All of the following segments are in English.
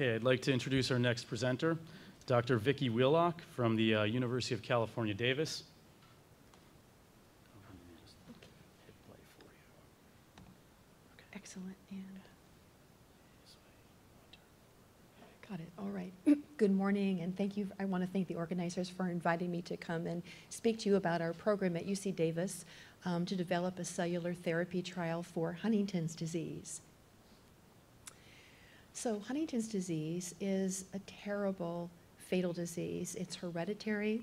Okay, I'd like to introduce our next presenter, Dr. Vicki Wheelock from the University of California, Davis. Excellent. And got it. All right. Good morning, and thank you. I want to thank the organizers for inviting me to come and speak to you about our program at UC Davis to develop a cellular therapy trial for Huntington's disease. So Huntington's disease is a terrible, fatal disease. It's hereditary.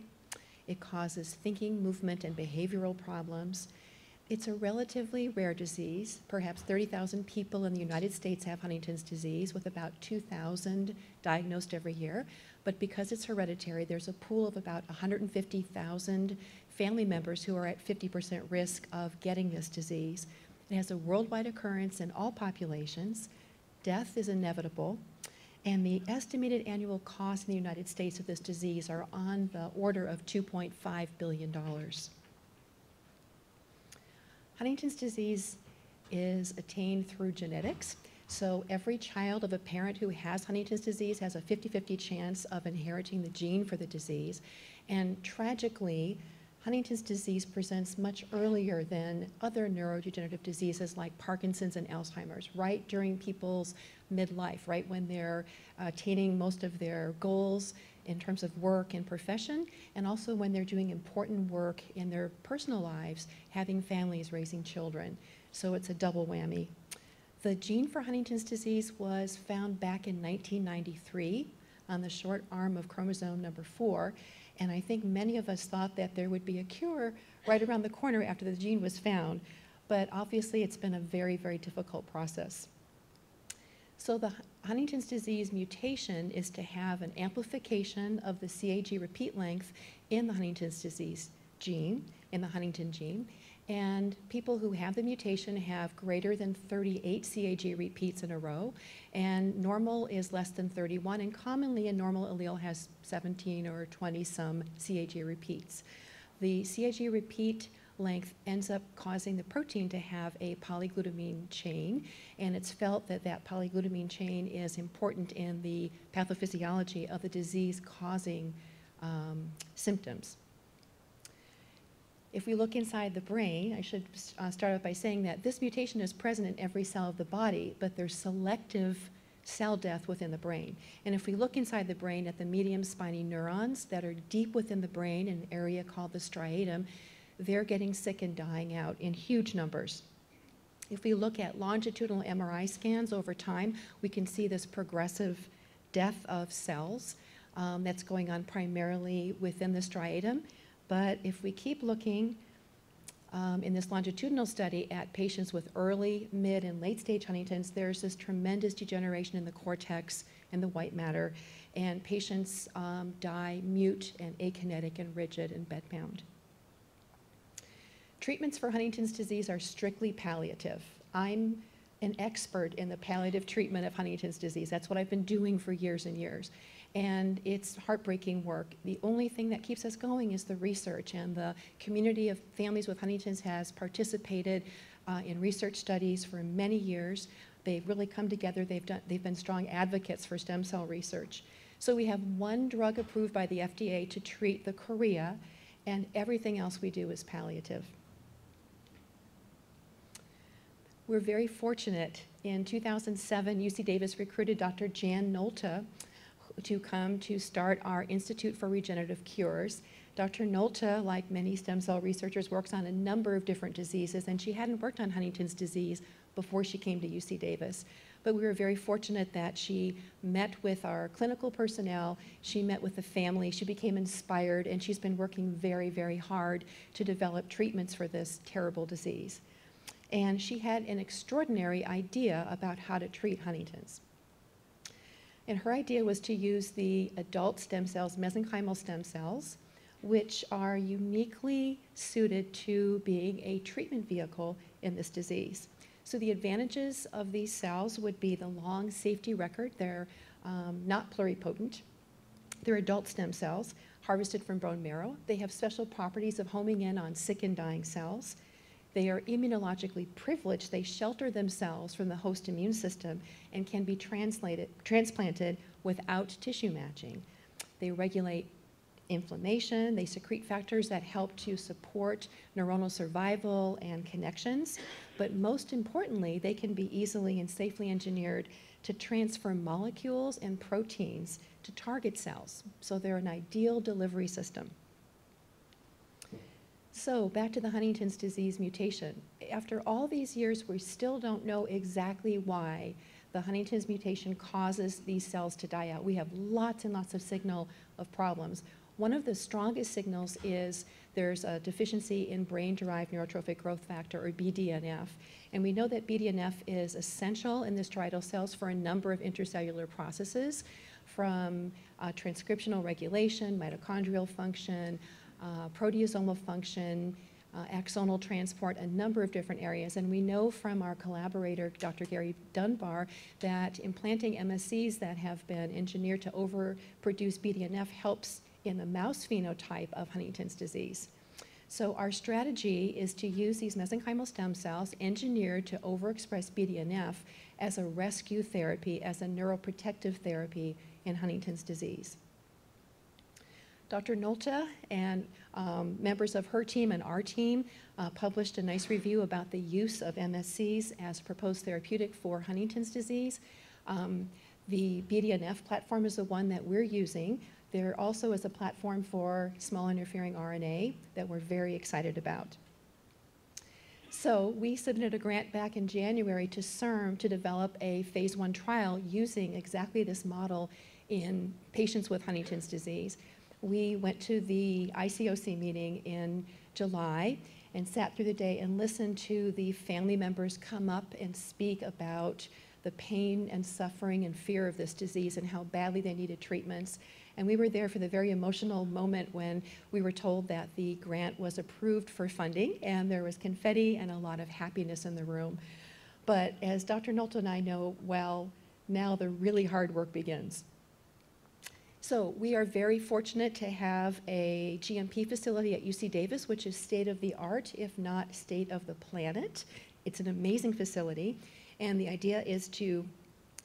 It causes thinking, movement, and behavioral problems. It's a relatively rare disease. Perhaps 30,000 people in the United States have Huntington's disease, with about 2,000 diagnosed every year. But because it's hereditary, there's a pool of about 150,000 family members who are at 50% risk of getting this disease. It has a worldwide occurrence in all populations. Death is inevitable. And the estimated annual costs in the United States of this disease are on the order of $2.5 billion. Huntington's disease is attained through genetics. So every child of a parent who has Huntington's disease has a 50-50 chance of inheriting the gene for the disease. And tragically, Huntington's disease presents much earlier than other neurodegenerative diseases like Parkinson's and Alzheimer's, right during people's midlife, right when they're attaining most of their goals in terms of work and profession, and also when they're doing important work in their personal lives, having families, raising children. So it's a double whammy. The gene for Huntington's disease was found back in 1993 on the short arm of chromosome number 4, and I think many of us thought that there would be a cure right around the corner after the gene was found, but obviously it's been a very, very difficult process. So the Huntington's disease mutation is to have an amplification of the CAG repeat length in the Huntington's disease gene, in the Huntington gene, and people who have the mutation have greater than 38 CAG repeats in a row, and normal is less than 31, and commonly a normal allele has 17 or 20 some CAG repeats. The CAG repeat length ends up causing the protein to have a polyglutamine chain, and it's felt that that polyglutamine chain is important in the pathophysiology of the disease-causing symptoms. If we look inside the brain, I should start off by saying that this mutation is present in every cell of the body, but there's selective cell death within the brain. And if we look inside the brain at the medium spiny neurons that are deep within the brain in an area called the striatum, they're getting sick and dying out in huge numbers. If we look at longitudinal MRI scans over time, we can see this progressive death of cells that's going on primarily within the striatum. But if we keep looking in this longitudinal study at patients with early, mid, and late-stage Huntington's, there's this tremendous degeneration in the cortex and the white matter, and patients die mute and akinetic and rigid and bedbound. Treatments for Huntington's disease are strictly palliative. I'm an expert in the palliative treatment of Huntington's disease. That's what I've been doing for years and years. And it's heartbreaking work. The only thing that keeps us going is the research, and the community of families with Huntington's has participated in research studies for many years. They've really come together. They've been strong advocates for stem cell research. So we have one drug approved by the FDA to treat the chorea, and everything else we do is palliative. We're very fortunate. In 2007, UC Davis recruited Dr. Jan Nolta to come to start our Institute for Regenerative Cures. Dr. Nolta, like many stem cell researchers, works on a number of different diseases, and she hadn't worked on Huntington's disease before she came to UC Davis. But we were very fortunate that she met with our clinical personnel, she met with the family, she became inspired, and she's been working very, very hard to develop treatments for this terrible disease. And she had an extraordinary idea about how to treat Huntington's. And her idea was to use the adult stem cells, mesenchymal stem cells, which are uniquely suited to being a treatment vehicle in this disease. So the advantages of these cells would be the long safety record. They're not pluripotent. They're adult stem cells harvested from bone marrow. They have special properties of homing in on sick and dying cells. They are immunologically privileged. They shelter themselves from the host immune system and can be transplanted without tissue matching. They regulate inflammation, they secrete factors that help to support neuronal survival and connections, but most importantly, they can be easily and safely engineered to transfer molecules and proteins to target cells. So they're an ideal delivery system. So back to the Huntington's disease mutation. After all these years, we still don't know exactly why the Huntington's mutation causes these cells to die out. We have lots and lots of signal of problems. One of the strongest signals is there's a deficiency in brain-derived neurotrophic growth factor, or BDNF. And we know that BDNF is essential in the striatal cells for a number of intercellular processes, from transcriptional regulation, mitochondrial function, proteasomal function, axonal transport, a number of different areas. And we know from our collaborator, Dr. Gary Dunbar, that implanting MSCs that have been engineered to overproduce BDNF helps in the mouse phenotype of Huntington's disease. So our strategy is to use these mesenchymal stem cells engineered to overexpress BDNF as a rescue therapy, as a neuroprotective therapy in Huntington's disease. Dr. Nolta and members of her team and our team published a nice review about the use of MSCs as proposed therapeutic for Huntington's disease. The BDNF platform is the one that we're using. There also is a platform for small interfering RNA that we're very excited about. So we submitted a grant back in January to CIRM to develop a phase 1 trial using exactly this model in patients with Huntington's disease. We went to the ICOC meeting in July and sat through the day and listened to the family members come up and speak about the pain and suffering and fear of this disease and how badly they needed treatments. And we were there for the very emotional moment when we were told that the grant was approved for funding, and there was confetti and a lot of happiness in the room. But as Dr. Nolta and I know well, now the really hard work begins. So we are very fortunate to have a GMP facility at UC Davis, which is state of the art, if not state of the planet. It's an amazing facility, and the idea is to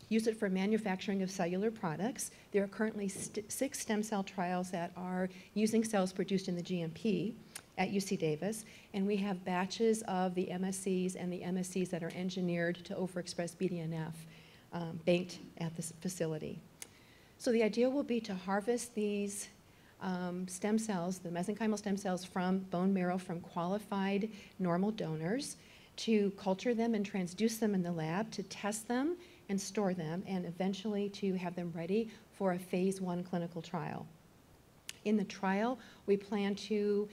use it for manufacturing of cellular products. There are currently 6 stem cell trials that are using cells produced in the GMP at UC Davis, and we have batches of the MSCs and the MSCs that are engineered to overexpress BDNF banked at this facility. So the idea will be to harvest these stem cells, the mesenchymal stem cells, from bone marrow from qualified normal donors, to culture them and transduce them in the lab, to test them and store them, and eventually to have them ready for a phase 1 clinical trial. In the trial, we plan to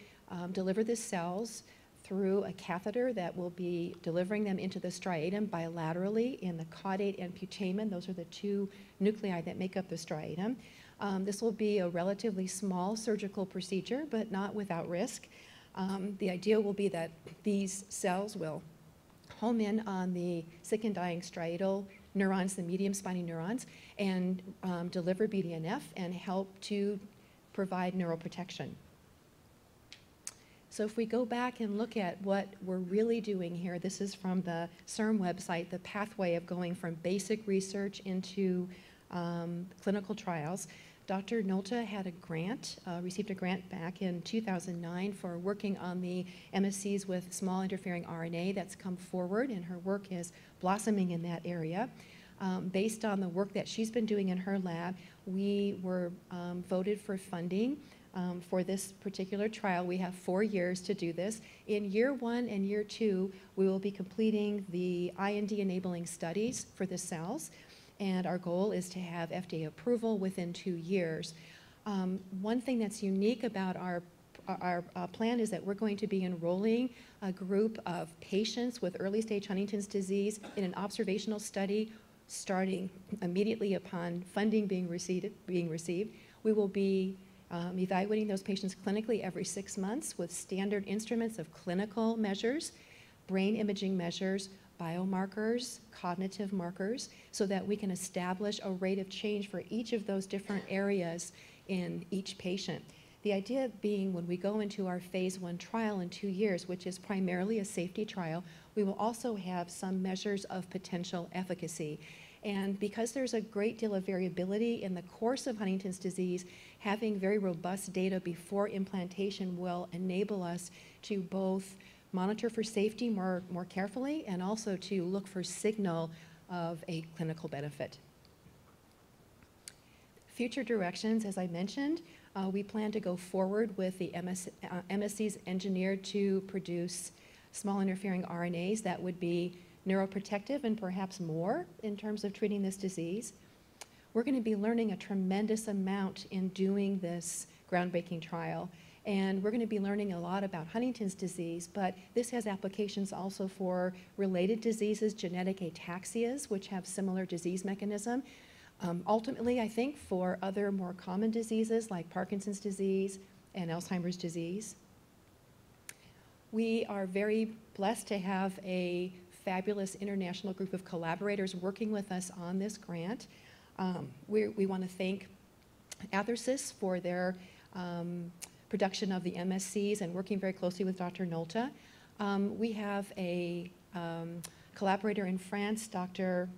deliver the cells through a catheter that will be delivering them into the striatum bilaterally in the caudate and putamen. Those are the 2 nuclei that make up the striatum. This will be a relatively small surgical procedure, but not without risk. The idea will be that these cells will home in on the sick and dying striatal neurons, the medium spiny neurons, and deliver BDNF and help to provide neuroprotection. So if we go back and look at what we're really doing here, this is from the CIRM website, the pathway of going from basic research into clinical trials. Dr. Nolta had a grant, received a grant back in 2009 for working on the MSCs with small interfering RNA. That's come forward, and her work is blossoming in that area. Based on the work that she's been doing in her lab, we were voted for funding for this particular trial. We have 4 years to do this. In year 1 and year 2, we will be completing the IND-enabling studies for the cells, and our goal is to have FDA approval within 2 years. One thing that's unique about our plan is that we're going to be enrolling a group of patients with early-stage Huntington's disease in an observational study starting immediately upon funding being received. We will be evaluating those patients clinically every 6 months with standard instruments of clinical measures, brain imaging measures, biomarkers, cognitive markers, so that we can establish a rate of change for each of those different areas in each patient. The idea being when we go into our phase 1 trial in 2 years, which is primarily a safety trial, we will also have some measures of potential efficacy. And because there's a great deal of variability in the course of Huntington's disease, having very robust data before implantation will enable us to both monitor for safety more carefully and also to look for signal of a clinical benefit. Future directions, as I mentioned, we plan to go forward with the MSCs engineered to produce small interfering RNAs that would be neuroprotective and perhaps more in terms of treating this disease. We're going to be learning a tremendous amount in doing this groundbreaking trial. And we're going to be learning a lot about Huntington's disease, but this has applications also for related diseases, genetic ataxias, which have similar disease mechanism. Ultimately, I think for other more common diseases like Parkinson's disease and Alzheimer's disease. We are very blessed to have a fabulous international group of collaborators working with us on this grant. We want to thank Athersys for their production of the MSCs and working very closely with Dr. Nolta. We have a collaborator in France, Dr.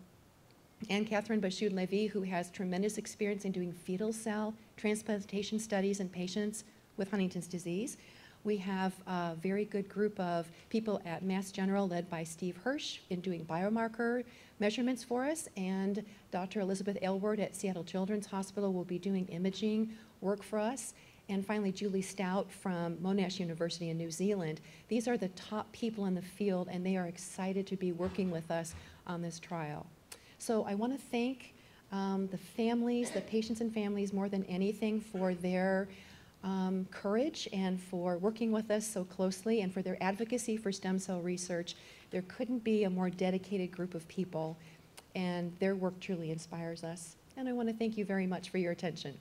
Anne-Catherine Bachud-Levy, who has tremendous experience in doing fetal cell transplantation studies in patients with Huntington's disease. We have a very good group of people at Mass General led by Steve Hirsch in doing biomarker measurements for us, and Dr. Elizabeth Aylward at Seattle Children's Hospital will be doing imaging work for us. And finally, Julie Stout from Monash University in New Zealand. These are the top people in the field, and they are excited to be working with us on this trial. So I want to thank the families, the patients and families more than anything for their courage and for working with us so closely and for their advocacy for stem cell research. There couldn't be a more dedicated group of people, and their work truly inspires us. And I want to thank you very much for your attention.